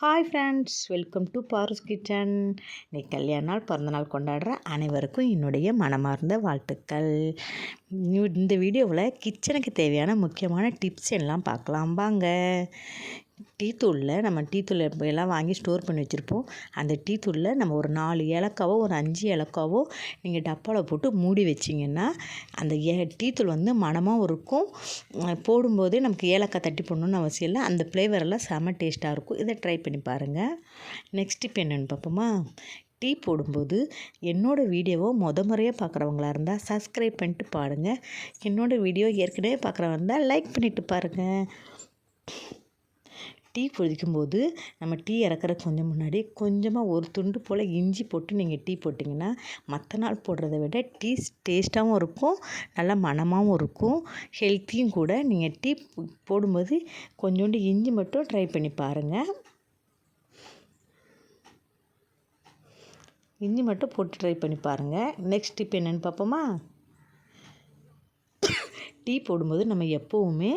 Hi friends, welcome to Paru's kitchen. இன்னைக்கு கல்யாண நாள் பிறந்தநாள் கொண்டாடுற அனைவருக்கும் என்னுடைய மனமார்ந்த வாழ்த்துக்கள். இந்த வீடியோவில் கிச்சனுக்கு தேவையான முக்கியமான டிப்ஸ் எல்லாம் பார்க்கலாம் வாங்க. நம்ம டீ தூள் எல்லாம் வாங்கி ஸ்டோர் பண்ணி வச்சுருப்போம். அந்த டீ தூளில் நம்ம ஒரு 4 ஏலக்காவோ ஒரு 5 ஏலக்காவோ நீங்கள் டப்பாவில் போட்டு மூடி வச்சிங்கன்னா அந்த டீ தூள் வந்து மணமாகவும் இருக்கும். போடும்போதே நமக்கு ஏலக்காய் தட்டி போடணுன்னு அவசியம் இல்லை. அந்த ஃப்ளேவரெல்லாம் செம்ம டேஸ்ட்டாக இருக்கும். இதை ட்ரை பண்ணி பாருங்கள். நெக்ஸ்ட் இப்போ என்னென்னு பார்ப்போமா. டீ போடும்போது என்னோடய வீடியோவை முறையாக பார்க்குறவங்களா இருந்தால் சப்ஸ்கிரைப் பண்ணிட்டு பாருங்கள். என்னோடய வீடியோ ஏற்கனவே பார்க்குறவங்க இருந்தால் லைக் பண்ணிவிட்டு பாருங்கள். டீ கொதிக்கும்போது நம்ம டீ இறக்குறதுக்கு கொஞ்சம் முன்னாடி கொஞ்சமாக ஒரு துண்டு போல் இஞ்சி போட்டு நீங்கள் டீ போட்டிங்கன்னா மற்ற நாள் போடுறத விட டீ டேஸ்ட்டாகவும் இருக்கும், நல்லா மணமாகவும் இருக்கும், ஹெல்த்தியும் கூட. நீங்கள் டீ போடும்போது கொஞ்சோண்டு இஞ்சி மட்டும் ட்ரை பண்ணி பாருங்கள். இஞ்சி மட்டும் போட்டு ட்ரை பண்ணி பாருங்கள். நெக்ஸ்ட் டிப் என்னென்னு பார்ப்போமா. டீ போடும்போது நம்ம எப்போவுமே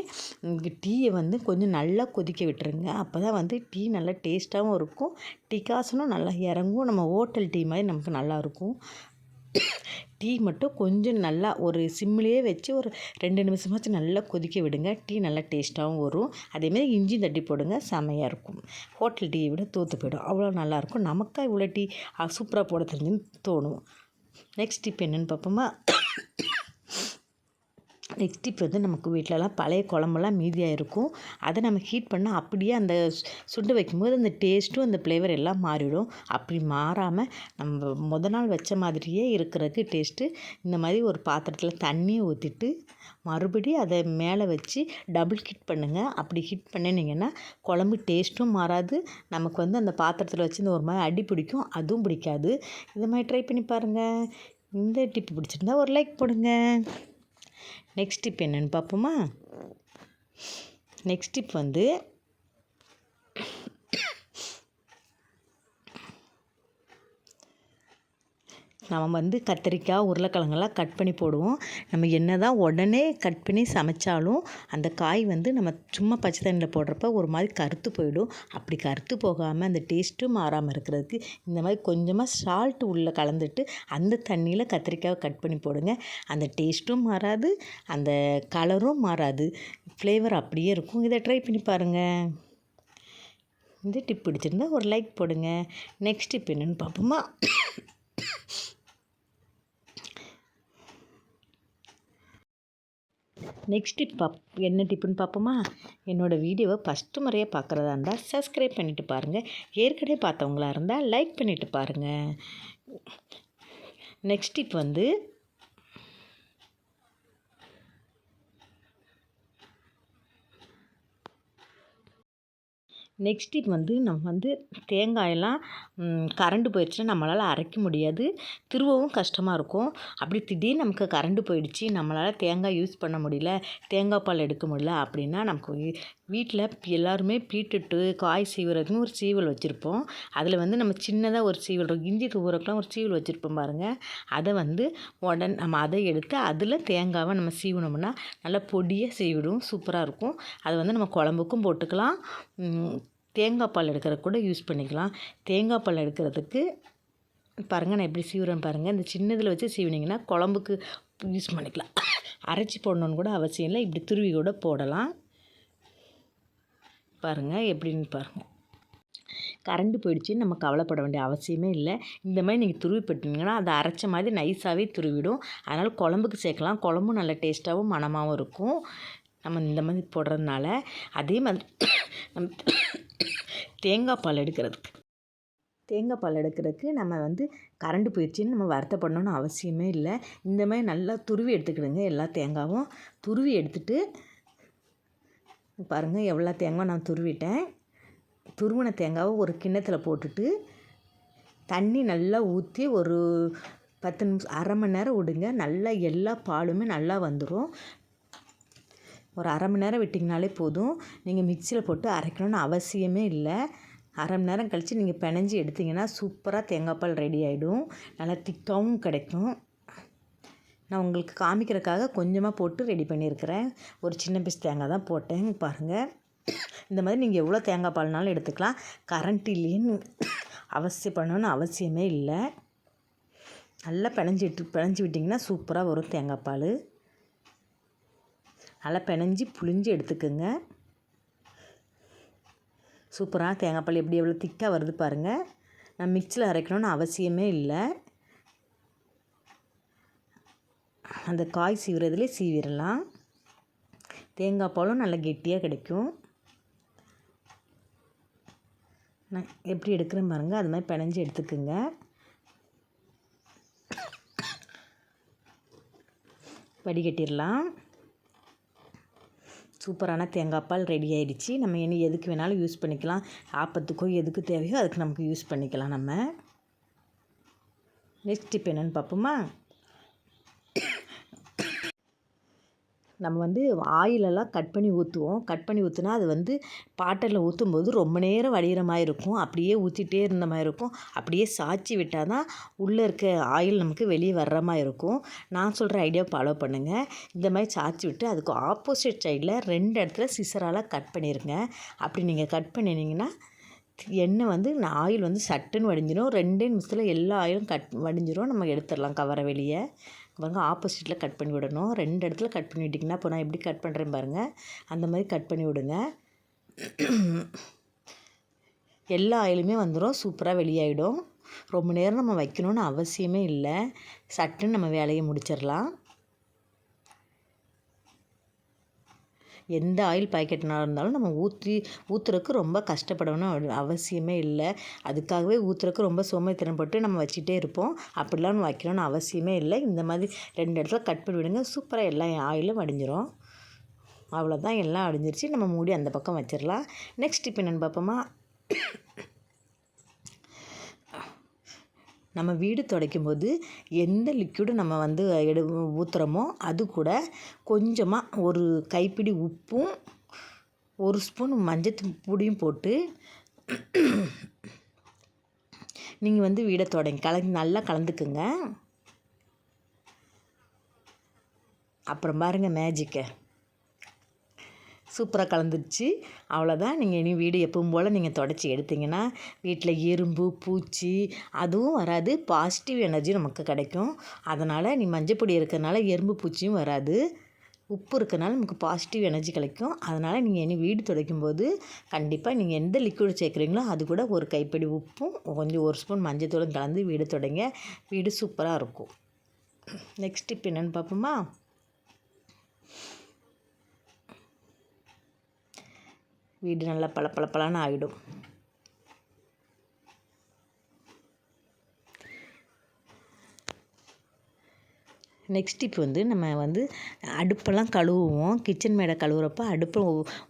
டீயை வந்து கொஞ்சம் நல்லா கொதிக்க விட்டுருங்க. அப்போ தான் வந்து டீ நல்லா டேஸ்ட்டாகவும் இருக்கும், டிகாசனும் நல்லா இறங்கும். நம்ம ஹோட்டல் டீ மாதிரி நமக்கு நல்லாயிருக்கும். டீ மட்டும் கொஞ்சம் நல்லா ஒரு சிம்லேயே வச்சு ஒரு 2 நிமிஷமாச்சும் நல்லா கொதிக்க விடுங்க. டீ நல்லா டேஸ்ட்டாகவும் வரும். அதேமாதிரி இஞ்சி தட்டி போடுங்க, செமையாக இருக்கும். ஹோட்டல் டீயை விட தோற்று போயிடும், அவ்வளோ நல்லாயிருக்கும். நமக்கா இவ்வளோ டீ சூப்பராக போட தெரிஞ்சுன்னு தோணும். நெக்ஸ்ட் இப்போ என்னென்னு பார்ப்போமா. நெக்ஸ்ட் இப்போ வந்து நமக்கு வீட்டிலலாம் பழைய குழம்புலாம் மீதியாக இருக்கும். அதை நம்ம ஹீட் பண்ணால் அப்படியே அந்த சுண்டு வைக்கும்போது அந்த டேஸ்ட்டும் அந்த ஃப்ளேவர் எல்லாம் மாறிவிடும். அப்படி மாறாமல் நம்ம நாள் வச்ச மாதிரியே இருக்கிறதுக்கு டேஸ்ட்டு இந்த மாதிரி ஒரு பாத்திரத்தில் தண்ணியை ஊற்றிட்டு மறுபடியும் அதை மேலே வச்சு டபுள் ஹீட் பண்ணுங்கள். அப்படி ஹீட் பண்ணினீங்கன்னா குழம்பு டேஸ்ட்டும் மாறாது, நமக்கு வந்து அந்த பாத்திரத்தில் வச்சு இந்த ஒரு மாதிரி அடி பிடிக்கும், அதுவும் பிடிக்காது. இந்த மாதிரி ட்ரை பண்ணி பாருங்கள். இந்த டிப்பு பிடிச்சிருந்தா ஒரு லைக் போடுங்க. நெக்ஸ்ட் டிப் என்னென்னு பார்ப்போமா. நெக்ஸ்ட் டிப் வந்து நம்ம வந்து கத்திரிக்காய் உருளைக்கிழங்கெல்லாம் கட் பண்ணி போடுவோம். நம்ம என்ன தான் உடனே கட் பண்ணி சமைச்சாலும் அந்த காய் வந்து நம்ம சும்மா பச்சை தண்ணியில் போடுறப்ப ஒரு மாதிரி கருத்து போயிடும். அப்படி கருத்து போகாமல் அந்த டேஸ்ட்டும் மாறாமல் இருக்கிறதுக்கு இந்த மாதிரி கொஞ்சமாக சால்ட்டு உள்ளே கலந்துட்டு அந்த தண்ணியில் கத்திரிக்காயை கட் பண்ணி போடுங்க. அந்த டேஸ்ட்டும் மாறாது, அந்த கலரும் மாறாது, ஃப்ளேவர் அப்படியே இருக்கும். இதை ட்ரை பண்ணி பாருங்கள். இந்த டிப் பிடிச்சிருந்தா ஒரு லைக் போடுங்க. நெக்ஸ்ட் டிப் என்னென்னு பார்ப்போமா. நெக்ஸ்ட் டிப் என்ன டிப்புன்னு பார்ப்போமா. என்னோடய வீடியோவை ஃபஸ்ட்டு முறையாக பார்க்குறதா இருந்தால் சப்ஸ்கிரைப் பண்ணிவிட்டு பாருங்கள். ஏற்கனவே பார்த்தவங்களா இருந்தால் லைக் பண்ணிவிட்டு பாருங்கள். நெக்ஸ்ட் டிப் வந்து நெக்ஸ்ட் டிப் வந்து நம்ம வந்து தேங்காயெல்லாம் கரண்டு போயிடுச்சுன்னா நம்மளால் அரைக்க முடியாது, திருவவும் கஷ்டமாக இருக்கும். அப்படி திடீர்னு நமக்கு கரண்டு போயிடுச்சு, நம்மளால் தேங்காய் யூஸ் பண்ண முடியல, தேங்காய் பால் எடுக்க முடியல அப்படின்னா நமக்கு வீட்டில் எல்லாருமே பீட்ரூட்டு காய் சீவுறதுன்னு ஒரு சீவல் வச்சுருப்போம். அதில் வந்து நம்ம சின்னதாக ஒரு சீவல் இருக்கும், இஞ்சி தூவுறதுக்குலாம் ஒரு சீவல் வச்சுருப்போம் பாருங்கள். அதை வந்து நம்ம அதை எடுத்து அதில் தேங்காவை நம்ம சீவினோம்னா நல்லா பொடியாக சீவிடும், சூப்பராக இருக்கும். அது வந்து நம்ம குழம்புக்கும் போட்டுக்கலாம், தேங்காய் பால் எடுக்கிறதுக்கு கூட யூஸ் பண்ணிக்கலாம். தேங்காய் பால் எடுக்கிறதுக்கு பாருங்கள், நான் எப்படி சீவுறேன்னு பாருங்கள். இந்த சின்னதில் வச்சு சீவினிங்கன்னா குழம்புக்கு யூஸ் பண்ணிக்கலாம். அரைச்சி போடணுன்னு கூட அவசியம் இல்லை, இப்படி துருவி கூட போடலாம். பாருங்கள் எப்படின்னு பாருங்கள். கரண்டு போயிடுச்சுன்னு நம்ம கவலைப்பட வேண்டிய அவசியமே இல்லை. இந்த மாதிரி நீங்கள் துருவி போட்டிங்கன்னா அதை அரைச்ச மாதிரி நைஸாகவே துருவிடும். அதனால் குழம்புக்கு சேர்க்கலாம், குழம்பும் நல்ல டேஸ்ட்டாகவும் மணமாகவும் இருக்கும் நம்ம இந்த மாதிரி போடுறதுனால. அதே மாதிரி நம்ம தேங்காய் பால் எடுக்கிறதுக்கு நம்ம வந்து கரண்டு போயிடுச்சின்னு நம்ம வருத்தப்படணுன்னு அவசியமே இல்லை. இந்த மாதிரி நல்லா துருவி எடுத்துக்கிடுங்க. எல்லா தேங்காயும் துருவி எடுத்துகிட்டு பாருங்கள் எவ்வளோ தேங்காய் நான் துருவிட்டேன். துருவின தேங்காவை ஒரு கிண்ணத்தில் போட்டுட்டு தண்ணி நல்லா ஊற்றி ஒரு 10 நிமிஷம் அரை மணி நேரம் விடுங்க. நல்லா எல்லா பாலுமே நல்லா வந்துடும். ஒரு அரை மணி நேரம் விட்டிங்கனாலே போதும். நீங்கள் மிக்சியில் போட்டு அரைக்கணும்னு அவசியமே இல்லை. அரை மணி நேரம் கழித்து நீங்கள் பிணைஞ்சி எடுத்திங்கன்னா சூப்பராக தேங்காய் பால் ரெடி ஆகிடும், நல்லா திக்காகவும் கிடைக்கும். நான் உங்களுக்கு காமிக்கிறதுக்காக கொஞ்சமாக போட்டு ரெடி பண்ணியிருக்கிறேன். ஒரு சின்ன பீஸ் தேங்காய் தான் போட்டேன் பாருங்கள். இந்த மாதிரி நீங்கள் எவ்வளோ தேங்காய் பால்னாலும் எடுத்துக்கலாம். கரண்ட் இல்லைன்னு பண்ணணும்னு அவசியமே இல்லை. நல்லா பிணைஞ்சி விட்டிங்கன்னா சூப்பராக வரும் தேங்காய் பால். நல்லா புழிஞ்சு எடுத்துக்கோங்க. சூப்பராக தேங்காய் பால் எப்படி எவ்வளோ திக்காக வருது பாருங்கள். நான் மிக்ஸியில் அரைக்கணும்னு அவசியமே இல்லை. அந்த காய் சீவுறதுலேயே சீவிடலாம். தேங்காய் பாலும் நல்லா கெட்டியாக கிடைக்கும். நான் எப்படி எடுக்கிறேன் பாருங்கள். அது மாதிரி பிணைஞ்சி எடுத்துக்குங்க. வடிகட்டிடலாம். சூப்பரான தேங்காய் பால் ரெடி ஆகிடுச்சு. நம்ம இனி எதுக்கு வேணாலும் யூஸ் பண்ணிக்கலாம். ஆப்பத்துக்கோ எதுக்கு தேவையோ அதுக்கு நமக்கு யூஸ் பண்ணிக்கலாம். நம்ம நெக்ஸ்ட் டிப் என்னென்னு பார்ப்போமா? நம்ம ஆயிலெல்லாம் கட் பண்ணி ஊற்றுவோம். கட் பண்ணி ஊற்றுனா அது பாட்டிலில் ஊற்றும்போது ரொம்ப நேரம் வடிகிற மாதிரி இருக்கும். அப்படியே ஊற்றிட்டே இருந்த மாதிரி இருக்கும். அப்படியே சாய்ச்சி விட்டால் தான் உள்ளே இருக்க ஆயில் நமக்கு வெளியே வர்ற மாதிரி இருக்கும். நான் சொல்கிற ஐடியா ஃபாலோ பண்ணுங்கள். இந்த மாதிரி சாய்ச்சி விட்டு அதுக்கு ஆப்போசிட் சைடில் 2 இடத்துல சிசரால் கட் பண்ணிடுங்க. அப்படி நீங்கள் கட் பண்ணினீங்கன்னா எண்ணெய் ஆயில் சட்டுன்னு வடிஞ்சிடும். 2 நிமிஷத்தில் எல்லா ஆயிலும் வடிஞ்சிடும். நம்ம எடுத்துடலாம் கவரை வெளியே. ஆப்போசிட்டில் கட் பண்ணி விடணும். 2 இடத்துல கட் பண்ணி விட்டிங்கன்னா இப்போ நான் எப்படி கட் பண்ணுறேன் பாருங்கள். அந்த மாதிரி கட் பண்ணி விடுங்க. எல்லா ஆயிலுமே வந்துடும். சூப்பராக வெளியாகிடும். ரொம்ப நேரம் நம்ம வைக்கணும்னு அவசியமே இல்லை. சட்டுன்னு நம்ம வேலையை முடிச்சிடலாம். எந்த ஆயில் பாக்கெட்னாக இருந்தாலும் நம்ம ஊற்றுறதுக்கு ரொம்ப கஷ்டப்படணும் அவசியமே இல்லை. அதுக்காகவே ஊற்றுறதுக்கு ரொம்ப சோம்பேறித்தனப்பட்டு நம்ம வச்சுட்டே இருப்போம். அப்படிலாம் வைக்கணும்னு அவசியமே இல்லை. இந்த மாதிரி 2 இடத்துல கட் பண்ணி விடுங்க. சூப்பராக எல்லா ஆயிலும் வடிஞ்சிரும். அவ்வளோதான், எல்லாம் அடிஞ்சிருச்சு. நம்ம மூடி அந்த பக்கம் வச்சிடலாம். நெக்ஸ்ட் இப்போ என்னென்னு பார்ப்போமா? நம்ம வீடு துடைக்கும்போது எந்த லிக்விடு நம்ம ஊற்றுறோமோ அது கூட கொஞ்சமாக ஒரு கைப்பிடி உப்பும் 1 ஸ்பூன் மஞ்சள் பொடியும் போட்டு நீங்கள் வீடை நல்லா கலந்துக்குங்க. அப்புறம் பாருங்கள் மேஜிக்கை. சூப்பராக கலந்துருச்சு. அவ்வளோதான். நீங்கள் இனி வீடு எப்பவும் போல் நீங்கள் துடைச்சி எடுத்திங்கன்னா வீட்டில் எறும்பு பூச்சி அதுவும் வராது. பாசிட்டிவ் எனர்ஜி நமக்கு கிடைக்கும். அதனால் மஞ்சள் பொடி இருக்கிறதுனால எறும்பு பூச்சியும் வராது. உப்பு இருக்கிறனால நமக்கு பாசிட்டிவ் எனர்ஜி கிடைக்கும். அதனால் நீங்கள் இனி வீடு துடைக்கும்போது கண்டிப்பாக நீங்கள் எந்த லிக்விட் சேர்க்குறீங்களோ அது கூட ஒரு கைப்பிடி உப்பும் கொஞ்சம் 1 ஸ்பூன் மஞ்சள் தூளும் கலந்து வீடு துடைங்க. வீடு சூப்பராக இருக்கும். நெக்ஸ்ட் டிப் என்னென்னு பார்ப்போமா? வீடு நல்லா பளபளன்னு ஆகிடும். நெக்ஸ்ட் இப்போ நம்ம அடுப்பெல்லாம் கழுவுவோம். கிச்சன் மேடை கழுவுறப்ப அடுப்பு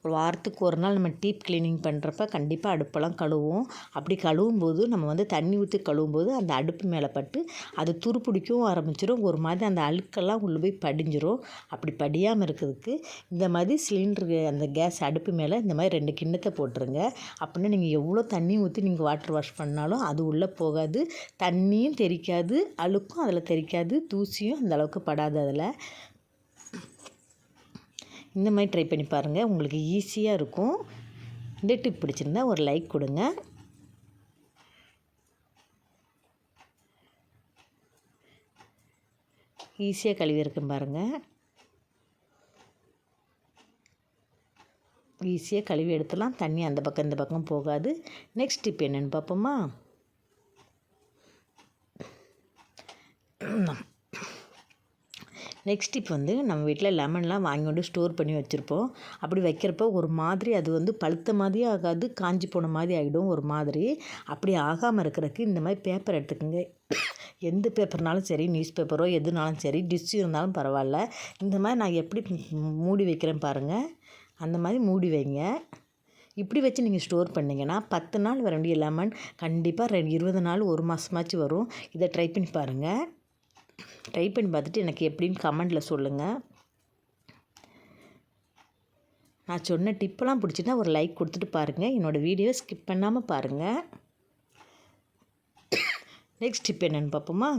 ஒரு வாரத்துக்கு ஒரு நாள் நம்ம டீப் க்ளீனிங் பண்ணுறப்ப கண்டிப்பாக அடுப்பெல்லாம் கழுவுவோம். அப்படி கழுவும்போது நம்ம தண்ணி ஊற்றி கழுவும்போது அந்த அடுப்பு மேலே பட்டு அது துருப்பிடிக்கவும் ஆரம்பிச்சிடும். ஒரு மாதிரி அந்த அழுக்கெல்லாம் உள்ளே போய் படிஞ்சிரும். அப்படி படியாமல் இருக்கிறதுக்கு இந்த மாதிரி சிலிண்டரு அந்த கேஸ் அடுப்பு மேலே இந்த மாதிரி 2 கிண்ணத்தை போட்டுருங்க. அப்படின்னா நீங்கள் எவ்வளோ தண்ணி ஊற்றி நீங்கள் வாட்டர் வாஷ் பண்ணாலும் அது உள்ளே போகாது. தண்ணியும் தெரிக்காது, அழுக்கும் அதில் தெரிக்காது, தூசியும் அந்த அளவுக்கு படாது. அதில் இந்த மாதிரி ட்ரை பண்ணி பாருங்கள். உங்களுக்கு ஈஸியாக இருக்கும். இந்த டிப் பிடிச்சிருந்தா ஒரு லைக் கொடுங்க. ஈஸியாக கழுவி இருக்கும் பாருங்கள். ஈஸியாக கழுவி எடுத்துலாம். தண்ணி அந்த பக்கம் இந்த பக்கம் போகாது. நெக்ஸ்ட் டிப் என்னென்னு பார்ப்போமா? நெக்ஸ்ட் இப்போ நம்ம வீட்டில் லெமன்லாம் வாங்கி கொண்டு ஸ்டோர் பண்ணி வச்சுருப்போம். அப்படி வைக்கிறப்போ ஒரு மாதிரி அது பழுத்த மாதிரியும் ஆகாது, காஞ்சி போன மாதிரி ஆகிடும் ஒரு மாதிரி. அப்படி ஆகாமல் இருக்கிறதுக்கு இந்த மாதிரி பேப்பர் எடுத்துக்கோங்க. எந்த பேப்பர்னாலும் சரி, நியூஸ் பேப்பரோ எதுனாலும் சரி, டிஷ்ஷு இருந்தாலும் பரவாயில்ல. இந்த மாதிரி நான் எப்படி மூடி வைக்கிறேன் பாருங்கள். அந்த மாதிரி மூடி வைங்க. இப்படி வச்சு நீங்கள் ஸ்டோர் பண்ணிங்கன்னா 10 நாள் வர வேண்டிய லெமன் கண்டிப்பாக 20 நாள் 1 மாதமாச்சும் வரும். இதை ட்ரை பண்ணி பாருங்கள். ட்ரை பண்ணி பார்த்துட்டு எனக்கு எப்படின்னு கமெண்டில் சொல்லுங்கள். நான் சொன்ன டிப்பெல்லாம் பிடிச்சிட்டா ஒரு லைக் கொடுத்துட்டு பாருங்கள். என்னோடய வீடியோவை ஸ்கிப் பண்ணாமல் பாருங்கள். நெக்ஸ்ட் டிப் என்னென்னு பார்ப்போமா?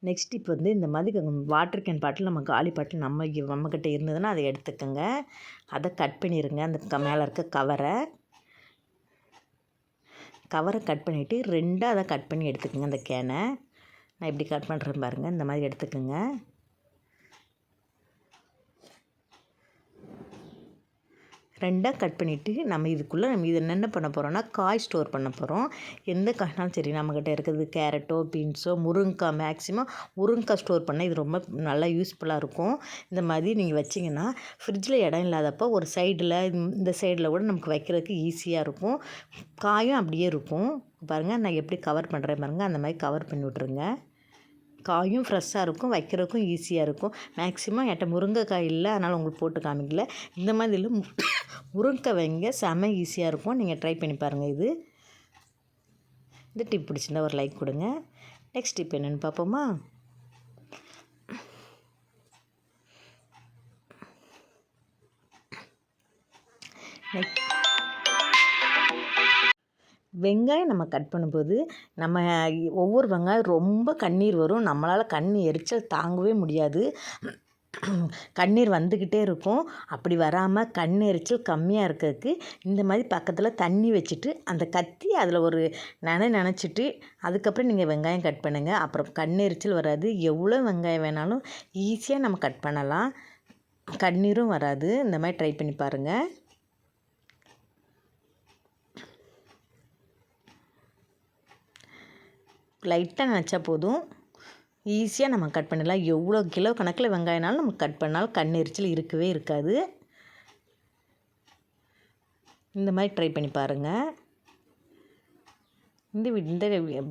நெக்ஸ்ட் இப்போ வந்து இந்த மாதிரி வாட்டர் கேன் பாட்டில் நம்ம காலி பாட்டில் நம்மக்கிட்ட இருந்ததுன்னா அதை எடுத்துக்கோங்க. அதை கட் பண்ணிடுங்க. அந்த மேலே இருக்க கவரை கட் பண்ணிவிட்டு 2ஆக அதை கட் பண்ணி எடுத்துக்கோங்க. அந்த கேனை நான் எப்படி கட் பண்ணுறேன் பாருங்கள். இந்த மாதிரி எடுத்துக்கோங்க. ரெண்டாக கட் பண்ணிவிட்டு நம்ம இதுக்குள்ளே இது என்னென்ன பண்ண போகிறோம்னா காய் ஸ்டோர் பண்ண போகிறோம். எந்த காய்னாலும் சரி, நம்மக்கிட்ட இருக்கிறது கேரட்டோ பீன்ஸோ முருங்கைக்காய், மேக்ஸிமம் முருங்கைக்காய் ஸ்டோர் பண்ணால் இது ரொம்ப நல்லா யூஸ்ஃபுல்லாக இருக்கும். இந்த மாதிரி நீங்கள் வச்சிங்கன்னா ஃப்ரிட்ஜில் இடம் இல்லாதப்போ ஒரு சைடில் இந்த சைடில் கூட நமக்கு வைக்கிறதுக்கு ஈஸியாக இருக்கும். காயும் அப்படியே இருக்கும். பாருங்கள் நான் எப்படி கவர் பண்ணுறேன் பாருங்கள். அந்த மாதிரி கவர் பண்ணி விட்ருங்க. காயும் ஃப்ரெஷ்ஷாக இருக்கும், வைக்கிறதுக்கும் ஈஸியாக இருக்கும். மேக்ஸிமம் என்கிட்ட முருங்கைக்காய் இல்லை, அதனால் உங்களுக்கு போட்டு காமிக்கல. இந்த மாதிரி முருங்கைக்காய் வைங்க, செம ஈஸியாக இருக்கும். நீங்கள் ட்ரை பண்ணி பாருங்கள். இந்த டிப் பிடிச்சிருந்தா ஒரு லைக் கொடுங்க. நெக்ஸ்ட் டிப் என்னென்னு பார்ப்போமா? வெங்காயம் நம்ம கட் பண்ணும்போது நம்ம ஒவ்வொரு வெங்காயம் ரொம்ப கண்ணீர் வரும். நம்மளால் கண் எரிச்சல் தாங்கவே முடியாது. கண்ணீர் வந்துக்கிட்டே இருக்கும். அப்படி வராமல் கண் எரிச்சல் கம்மியாக இருக்கிறதுக்கு இந்த மாதிரி பக்கத்தில் தண்ணி வச்சுட்டு அந்த கத்தி அதில் ஒரு நனைச்சிட்டு அதுக்கப்புறம் நீங்கள் வெங்காயம் கட் பண்ணுங்கள். அப்புறம் கண் எரிச்சல் வராது. எவ்வளோ வெங்காயம் வேணாலும் ஈஸியாக நம்ம கட் பண்ணலாம். கண்ணீரும் வராது. இந்த மாதிரி ட்ரை பண்ணி பாருங்கள். லைட்டாக நினச்சா போதும், ஈஸியாக நம்ம கட் பண்ணிடலாம். எவ்வளோ கிலோ கணக்கில் வெங்காயம்னாலும் நம்ம கட் பண்ணாலும் கண் எரிச்சல் இருக்கவே இருக்காது. இந்த மாதிரி ட்ரை பண்ணி பாருங்கள். இந்த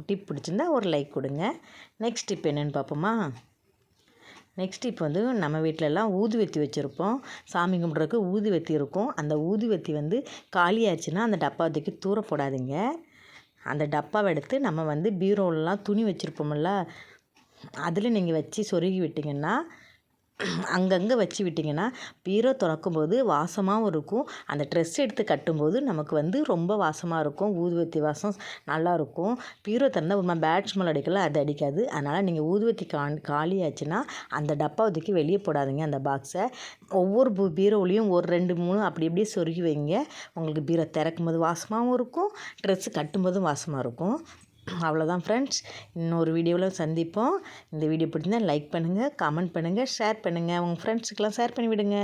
டிப் பிடிச்சிருந்தா ஒரு லைக் கொடுங்க. நெக்ஸ்ட் டிப் என்னென்னு பார்ப்போமா? நெக்ஸ்ட் இப்போ வந்து நம்ம வீட்டிலலாம் ஊதுவத்தி வச்சுருப்போம். சாமி கும்பிட்றதுக்கு ஊதுவத்தி இருக்கும். அந்த ஊதுவத்தி வந்து காலியாச்சுன்னா அந்த டப்பா தூக்கி தூர போடாதீங்க. அந்த டப்பாவை எடுத்து நம்ம வந்து பீரோலலாம் துணி வச்சுருப்போம்ல, அதில் நீங்கள் வச்சு சொருகி விட்டிங்கன்னா, அங்கங்கே வச்சு விட்டிங்கன்னா பீரோ திறக்கும்போது வாசமாகவும் இருக்கும். அந்த ட்ரெஸ் எடுத்து கட்டும்போது நமக்கு வந்து ரொம்ப வாசமாக இருக்கும். ஊதுவத்தி வாசம் நல்லாயிருக்கும். பீரோ திறந்தால் ஒரு பேட் ஸ்மெல் அடிக்கல, அது அடிக்காது. அதனால் நீங்கள் ஊதுவத்தி காலியாச்சுன்னா அந்த டப்பாவை தூக்கி வெளியே போடாதீங்க. அந்த பாக்ஸை ஒவ்வொரு பீரோவிலையும் ஒரு 2, 3 அப்படி இப்படியே சொருகி வைங்க. உங்களுக்கு பீரோ திறக்கும்போது வாசமாகவும் இருக்கும், ட்ரெஸ்ஸு கட்டும்போதும் வாசமாக இருக்கும். அவ்வளோதான் ஃப்ரெண்ட்ஸ். இன்னொரு வீடியோவில் சந்திப்போம். இந்த வீடியோ பிடிச்சிருந்தா லைக் பண்ணுங்கள், கமெண்ட் பண்ணுங்கள், ஷேர் பண்ணுங்கள். உங்கள் ஃப்ரெண்ட்ஸுக்கெல்லாம் ஷேர் பண்ணி விடுங்க.